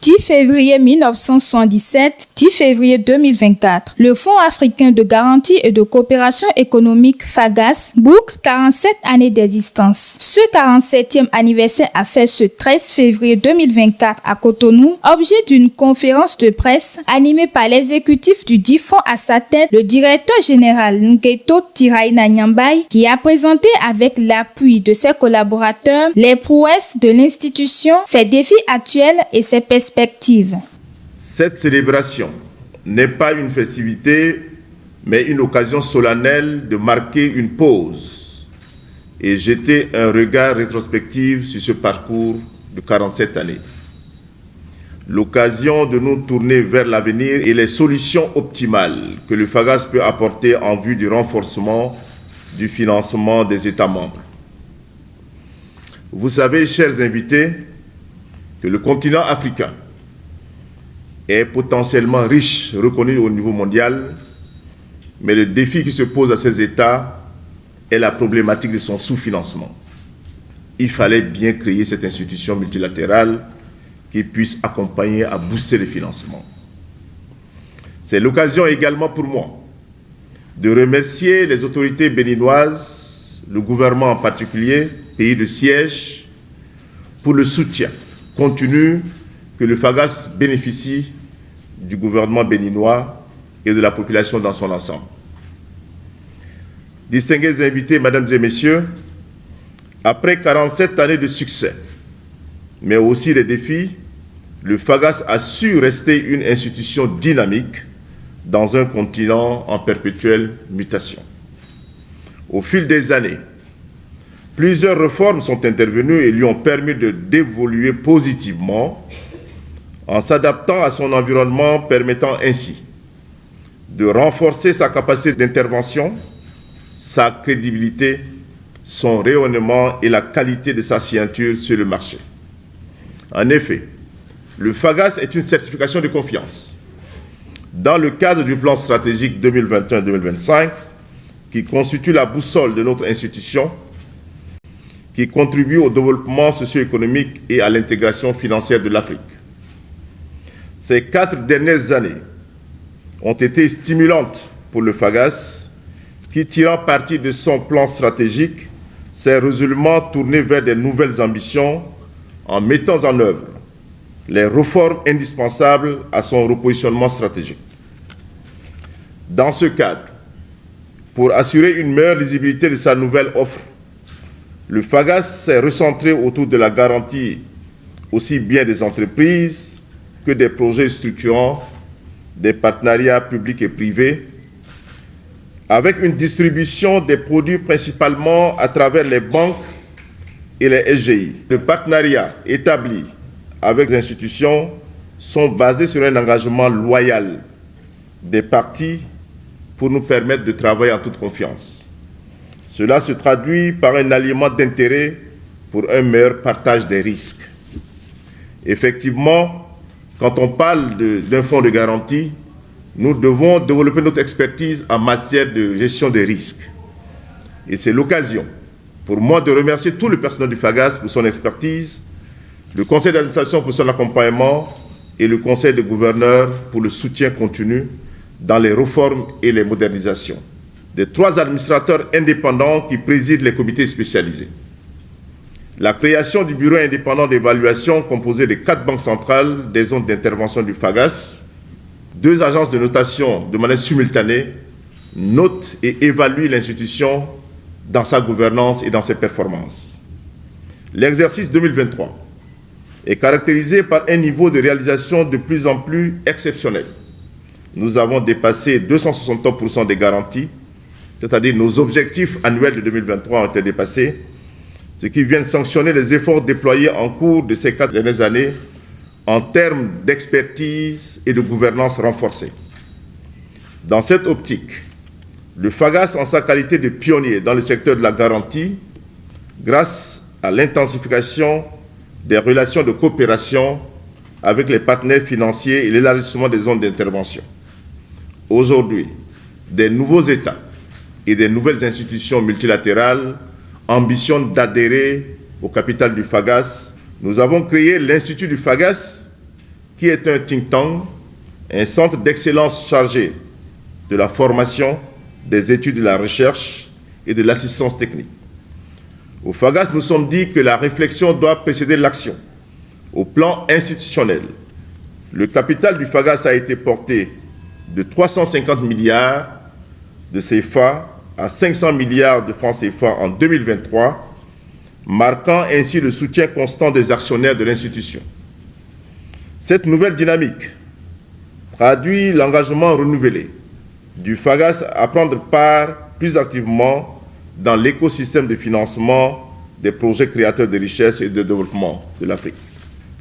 10 février 1977, 10 février 2024, le Fonds africain de garantie et de coopération économique FAGAS boucle 47 années d'existence. Ce 47e anniversaire a fait ce 13 février 2024 à Cotonou, objet d'une conférence de presse animée par l'exécutif du dit fonds à sa tête, le directeur général Nketo Tiraina Nyambay, qui a présenté avec l'appui de ses collaborateurs les prouesses de l'institution, ses défis actuels et ses perspectives. Cette célébration n'est pas une festivité, mais une occasion solennelle de marquer une pause et jeter un regard rétrospectif sur ce parcours de 47 années. L'occasion de nous tourner vers l'avenir et les solutions optimales que le FAGAS peut apporter en vue du renforcement du financement des États membres. Vous savez, chers invités, que le continent africain est potentiellement riche, reconnu au niveau mondial, mais le défi qui se pose à ces États est la problématique de son sous-financement. Il fallait bien créer cette institution multilatérale qui puisse accompagner à booster le financement. C'est l'occasion également pour moi de remercier les autorités béninoises, le gouvernement en particulier, pays de siège, pour le soutien continu que le FAGAS bénéficie du gouvernement béninois et de la population dans son ensemble. Distingués invités, mesdames et messieurs, après 47 années de succès, mais aussi des défis, le FAGAS a su rester une institution dynamique dans un continent en perpétuelle mutation. Au fil des années, plusieurs réformes sont intervenues et lui ont permis d'évoluer positivement en s'adaptant à son environnement, permettant ainsi de renforcer sa capacité d'intervention, sa crédibilité, son rayonnement et la qualité de sa signature sur le marché. En effet, le FAGAS est une certification de confiance dans le cadre du plan stratégique 2021-2025 qui constitue la boussole de notre institution, qui contribue au développement socio-économique et à l'intégration financière de l'Afrique. Ces 4 dernières années ont été stimulantes pour le FAGAS, qui, tirant parti de son plan stratégique, s'est résolument tourné vers de nouvelles ambitions en mettant en œuvre les réformes indispensables à son repositionnement stratégique. Dans ce cadre, pour assurer une meilleure lisibilité de sa nouvelle offre, le FAGAS s'est recentré autour de la garantie aussi bien des entreprises que des projets structurants, des partenariats publics et privés, avec une distribution des produits principalement à travers les banques et les SGI. Le partenariat établi avec les institutions sont basés sur un engagement loyal des parties pour nous permettre de travailler en toute confiance. Cela se traduit par un alliement d'intérêts pour un meilleur partage des risques. Effectivement, quand on parle d'un fonds de garantie, nous devons développer notre expertise en matière de gestion des risques. Et c'est l'occasion pour moi de remercier tout le personnel du FAGAS pour son expertise, le conseil d'administration pour son accompagnement et le conseil de gouverneurs pour le soutien continu dans les réformes et les modernisations des 3 administrateurs indépendants qui président les comités spécialisés. La création du bureau indépendant d'évaluation composé de 4 banques centrales des zones d'intervention du FAGAS, 2 agences de notation de manière simultanée notent et évaluent l'institution dans sa gouvernance et dans ses performances. L'exercice 2023 est caractérisé par un niveau de réalisation de plus en plus exceptionnel. Nous avons dépassé 263% des garanties, c'est-à-dire nos objectifs annuels de 2023 ont été dépassés, ce qui vient de sanctionner les efforts déployés en cours de ces 4 dernières années en termes d'expertise et de gouvernance renforcée. Dans cette optique, le FAGAS, en sa qualité de pionnier dans le secteur de la garantie, grâce à l'intensification des relations de coopération avec les partenaires financiers et l'élargissement des zones d'intervention. Aujourd'hui, des nouveaux États et des nouvelles institutions multilatérales ambitionnent d'adhérer au capital du FAGAS. Nous avons créé l'Institut du FAGAS qui est un think tank, un centre d'excellence chargé de la formation, des études de la recherche et de l'assistance technique. Au FAGAS, nous sommes dit que la réflexion doit précéder l'action. Au plan institutionnel, le capital du FAGAS a été porté de 350 milliards de CFA à 500 milliards de francs CFA en 2023, marquant ainsi le soutien constant des actionnaires de l'institution. Cette nouvelle dynamique traduit l'engagement renouvelé du FAGAS à prendre part plus activement dans l'écosystème de financement des projets créateurs de richesse et de développement de l'Afrique.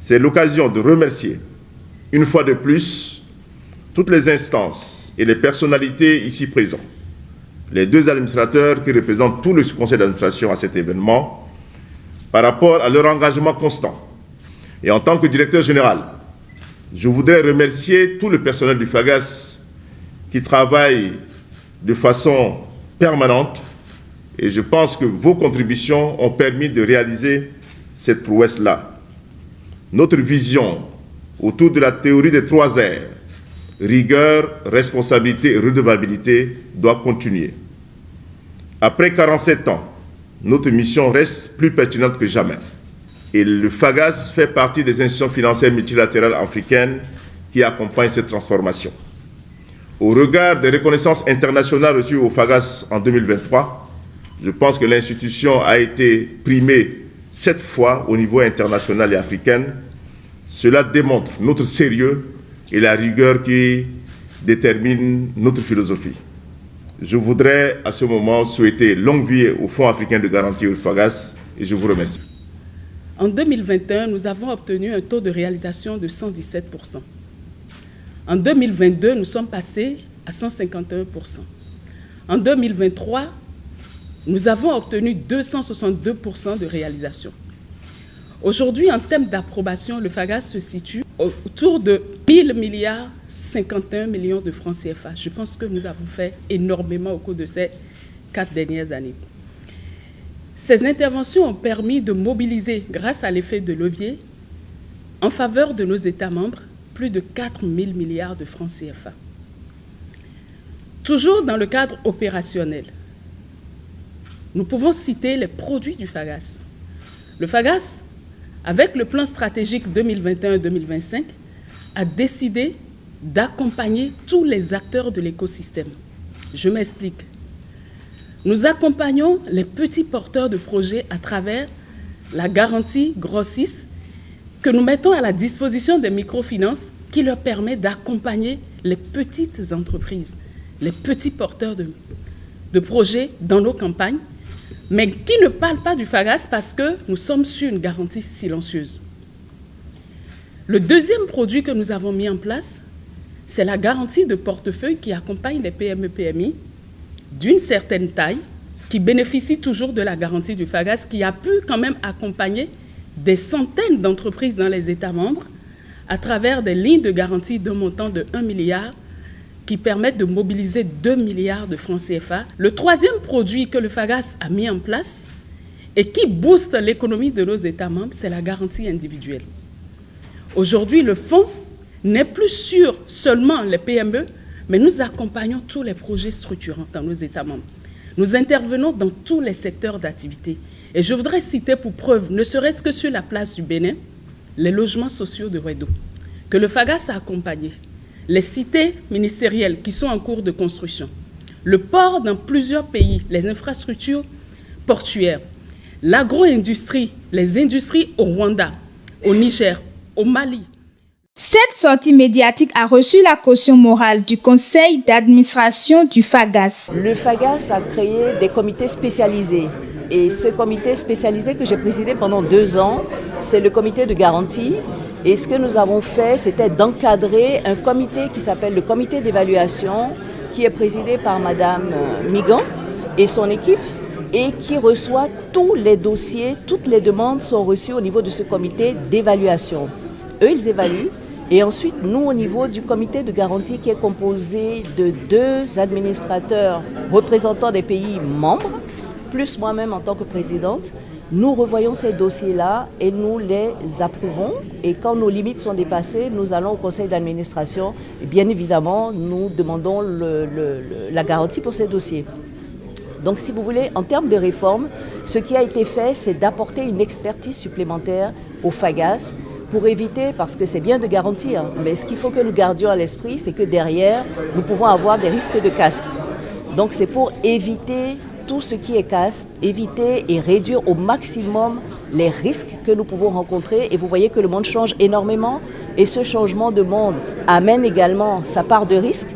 C'est l'occasion de remercier, une fois de plus, toutes les instances et les personnalités ici présentes, les deux administrateurs qui représentent tout le conseil d'administration à cet événement, par rapport à leur engagement constant. Et en tant que directeur général, je voudrais remercier tout le personnel du FAGAS qui travaille de façon permanente. Et je pense que vos contributions ont permis de réaliser cette prouesse-là. Notre vision autour de la théorie des 3 R, rigueur, responsabilité et redevabilité, doit continuer. Après 47 ans, notre mission reste plus pertinente que jamais. Et le FAGAS fait partie des institutions financières multilatérales africaines qui accompagnent cette transformation. Au regard des reconnaissances internationales reçues au FAGAS en 2023, je pense que l'institution a été primée 7 fois au niveau international et africain. Cela démontre notre sérieux et la rigueur qui détermine notre philosophie. Je voudrais à ce moment souhaiter longue vie au Fonds africain de garantie au FAGAS et je vous remercie. En 2021, nous avons obtenu un taux de réalisation de 117%. En 2022, nous sommes passés à 151%. En 2023, nous avons obtenu 262% de réalisation. Aujourd'hui, en termes d'approbation, le FAGAS se situe autour de 1000 milliards 51 millions de francs CFA. Je pense que nous avons fait énormément au cours de ces 4 dernières années. Ces interventions ont permis de mobiliser, grâce à l'effet de levier, en faveur de nos États membres, plus de 4 000 milliards de francs CFA. Toujours dans le cadre opérationnel, nous pouvons citer les produits du FAGAS. Le FAGAS, avec le plan stratégique 2021-2025, a décidé d'accompagner tous les acteurs de l'écosystème. Je m'explique. Nous accompagnons les petits porteurs de projets à travers la garantie Grossis que nous mettons à la disposition des microfinances qui leur permet d'accompagner les petites entreprises, les petits porteurs de projets dans nos campagnes, mais qui ne parlent pas du FAGAS parce que nous sommes sur une garantie silencieuse. Le deuxième produit que nous avons mis en place, c'est la garantie de portefeuille qui accompagne les PME-PMI d'une certaine taille, qui bénéficient toujours de la garantie du FAGAS, qui a pu quand même accompagner des centaines d'entreprises dans les États membres à travers des lignes de garantie d'un montant de 1 milliard qui permettent de mobiliser 2 milliards de francs CFA. Le troisième produit que le FAGAS a mis en place et qui booste l'économie de nos États membres, c'est la garantie individuelle. Aujourd'hui, le fonds n'est plus sur seulement les PME, mais nous accompagnons tous les projets structurants dans nos États membres. Nous intervenons dans tous les secteurs d'activité. Et je voudrais citer pour preuve, ne serait-ce que sur la place du Bénin, les logements sociaux de Wedo, que le FAGAS a accompagné, les cités ministérielles qui sont en cours de construction, le port dans plusieurs pays, les infrastructures portuaires, l'agro-industrie, les industries au Rwanda, au Niger, au Mali. Cette sortie médiatique a reçu la caution morale du conseil d'administration du FAGAS. Le FAGAS a créé des comités spécialisés. Et ce comité spécialisé que j'ai présidé pendant 2 ans, c'est le comité de garantie. Et ce que nous avons fait, c'était d'encadrer un comité qui s'appelle le comité d'évaluation, qui est présidé par Madame Migan et son équipe, et qui reçoit tous les dossiers, toutes les demandes sont reçues au niveau de ce comité d'évaluation. Eux, ils évaluent. Et ensuite, nous, au niveau du comité de garantie qui est composé de 2 administrateurs représentants des pays membres, plus moi-même en tant que présidente, nous revoyons ces dossiers-là et nous les approuvons. Et quand nos limites sont dépassées, nous allons au conseil d'administration. Et bien évidemment, nous demandons la garantie pour ces dossiers. Donc si vous voulez, en termes de réforme, ce qui a été fait, c'est d'apporter une expertise supplémentaire au FAGAS pour éviter, parce que c'est bien de garantir, mais ce qu'il faut que nous gardions à l'esprit, c'est que derrière, nous pouvons avoir des risques de casse. Donc c'est pour éviter tout ce qui est casse, éviter et réduire au maximum les risques que nous pouvons rencontrer. Et vous voyez que le monde change énormément et ce changement de monde amène également sa part de risque.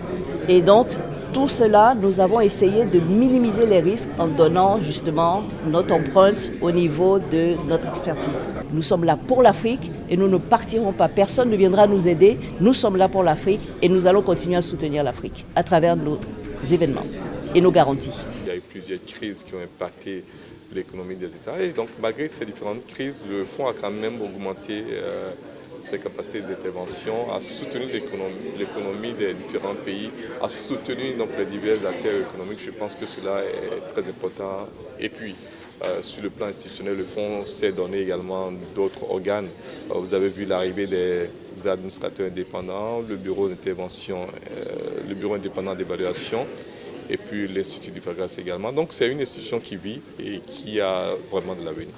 Et donc, tout cela, nous avons essayé de minimiser les risques en donnant justement notre empreinte au niveau de notre expertise. Nous sommes là pour l'Afrique et nous ne partirons pas. Personne ne viendra nous aider. Nous sommes là pour l'Afrique et nous allons continuer à soutenir l'Afrique à travers nos événements et nos garanties. Il y a eu plusieurs crises qui ont impacté l'économie des États et donc malgré ces différentes crises, le fonds a quand même augmenté ses capacités d'intervention, a soutenu l'économie des différents pays, a soutenu donc les divers acteurs économiques. Je pense que cela est très important. Et puis, sur le plan institutionnel, le fonds s'est donné également d'autres organes. Vous avez vu l'arrivée des administrateurs indépendants, le bureau d'intervention, le bureau indépendant d'évaluation, et puis l'Institut du FAGAS également. Donc c'est une institution qui vit et qui a vraiment de l'avenir.